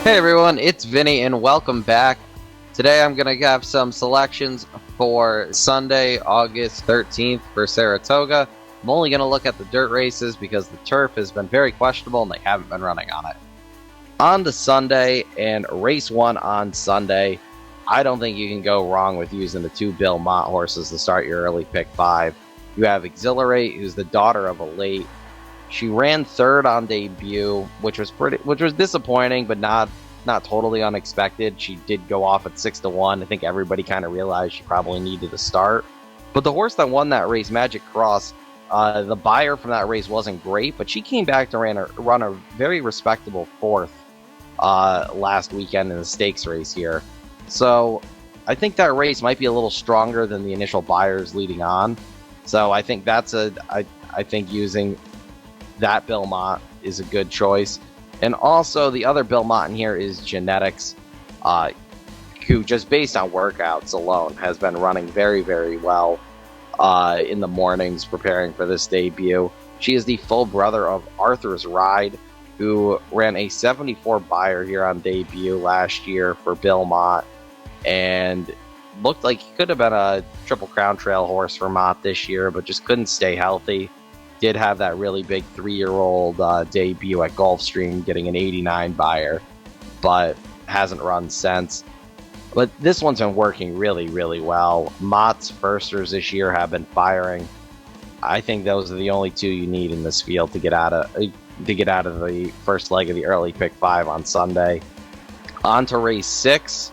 Hey everyone, it's Vinny and welcome back. Today I'm going to have some selections for Sunday, August 13th for Saratoga. I'm only going to look at the dirt races because the turf has been very questionable and they haven't been running on it. On to Sunday and race 1 on Sunday. I don't think you can go wrong with using the 2 Bill Mott horses to start your early pick 5. You have Exhilarate, who's the daughter of a late. She ran 3rd on debut, which was disappointing, but not totally unexpected. She did go off at 6-1. I think everybody kind of realized she probably needed to start. But the horse that won that race, Magic Cross, the buyer from that race wasn't great, but she came back to run a very respectable 4th last weekend in the stakes race here. So I think that race might be a little stronger than the initial buyers leading on. So I think I think using that Bill Mott is a good choice. And also, the other Bill Mott in here is Genetics, who just based on workouts alone has been running very, very well in the mornings preparing for this debut. She is the full brother of Arthur's Ride, who ran a 74 buyer here on debut last year for Bill Mott, and looked like he could have been a Triple Crown Trail horse for Mott this year, but just couldn't stay healthy. Did have that really big 3-year-old debut at Gulfstream, getting an 89 buyer, but hasn't run since. But this one's been working really, really well. Mott's firsters this year have been firing. I think those are the only 2 you need in this field to get out of the first leg of the early pick 5 on Sunday. On to race 6,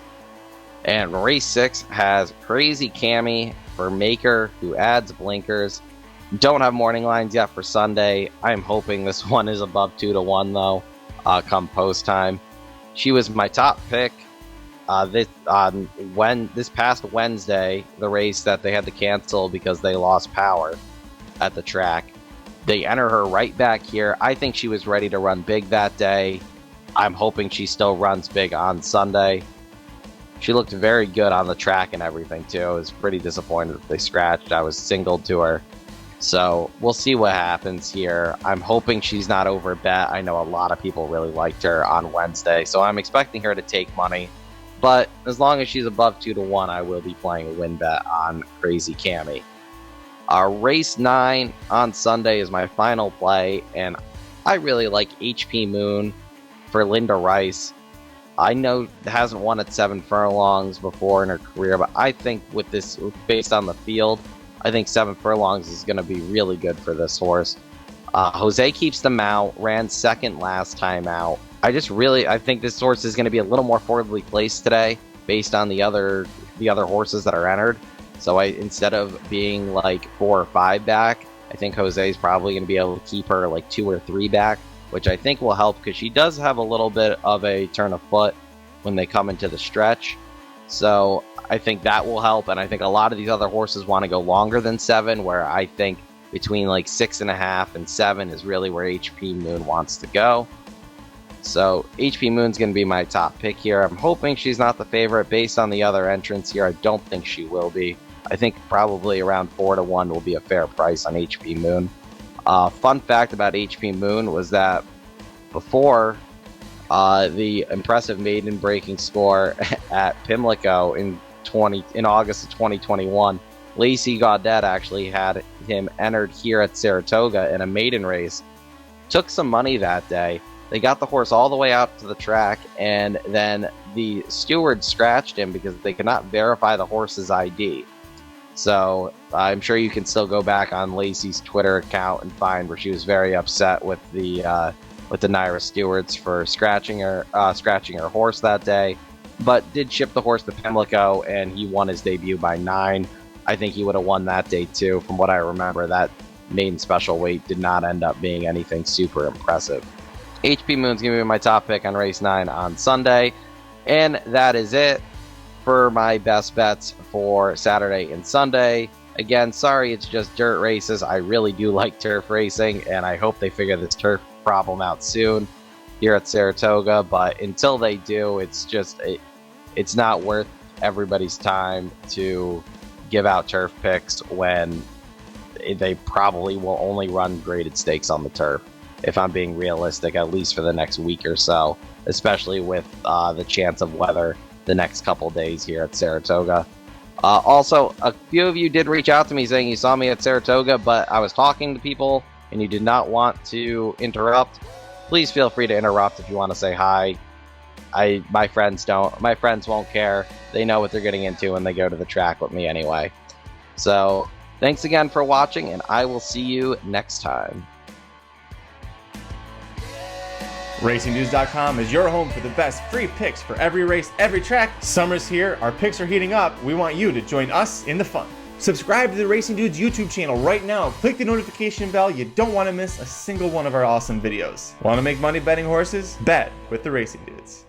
and race 6 has Crazy Cammy for Maker, who adds blinkers. Don't have morning lines yet for Sunday. I'm hoping this one is above 2-1 though, come post time. She was my top pick this past Wednesday, the race that they had to cancel because they lost power at the track. They enter her right back here. I think she was ready to run big that day. I'm hoping she still runs big on Sunday. She looked very good on the track and everything too. I was pretty disappointed that they scratched. I was singled to her. So we'll see what happens here. I'm hoping she's not overbet. I know a lot of people really liked her on Wednesday, so I'm expecting her to take money. But as long as she's above 2-1, I will be playing a win bet on Crazy Cammy. Race 9 on Sunday is my final play, and I really like HP Moon for Linda Rice. I know hasn't won at 7 furlongs before in her career, but I think with this, based on the field, I think 7 furlongs is going to be really good for this horse. Jose keeps them out, ran 2nd last time out. I think this horse is going to be a little more forwardly placed today based on the other horses that are entered. So instead of being like 4 or 5 back, I think Jose is probably going to be able to keep her like 2 or 3 back, which I think will help because she does have a little bit of a turn of foot when they come into the stretch. So I think that will help, and I think a lot of these other horses want to go longer than 7, where I think between like 6.5 and 7 is really where HP Moon wants to go. So HP Moon's going to be my top pick here. I'm hoping she's not the favorite based on the other entrants here. I don't think she will be. I think probably around 4-1 will be a fair price on HP Moon. Fun fact about HP Moon was that before the impressive maiden breaking score at Pimlico in August of 2021, Lacey Gaudet actually had him entered here at Saratoga in a maiden race. Took some money that day. They got the horse all the way out to the track, and then the steward scratched him because they could not verify the horse's ID. So I'm sure you can still go back on Lacey's Twitter account and find where she was very upset with the Naira stewards for scratching her horse that day, but did ship the horse to Pimlico, and he won his debut by 9. I think he would have won that day too. From what I remember, that maiden special weight did not end up being anything super impressive. HP Moon's going to be my top pick on race 9 on Sunday, and that is it for my best bets for Saturday and Sunday. Again, sorry it's just dirt races. I really do like turf racing, and I hope they figure this turf problem out soon here at Saratoga, but until they do, it's not worth everybody's time to give out turf picks when they probably will only run graded stakes on the turf, if I'm being realistic, at least for the next week or so. especially with the chance of weather the next couple days here at Saratoga. Also, a few of you did reach out to me saying you saw me at Saratoga, but I was talking to people and you did not want to interrupt. Please feel free to interrupt if you want to say hi. My friends won't care. They know what they're getting into when they go to the track with me anyway. So, thanks again for watching, and I will see you next time. RacingNews.com is your home for the best free picks for every race, every track. Summer's here, our picks are heating up. We want you to join us in the fun. Subscribe to the Racing Dudes YouTube channel right now. Click the notification bell. You don't want to miss a single one of our awesome videos. Want to make money betting horses? Bet with the Racing Dudes.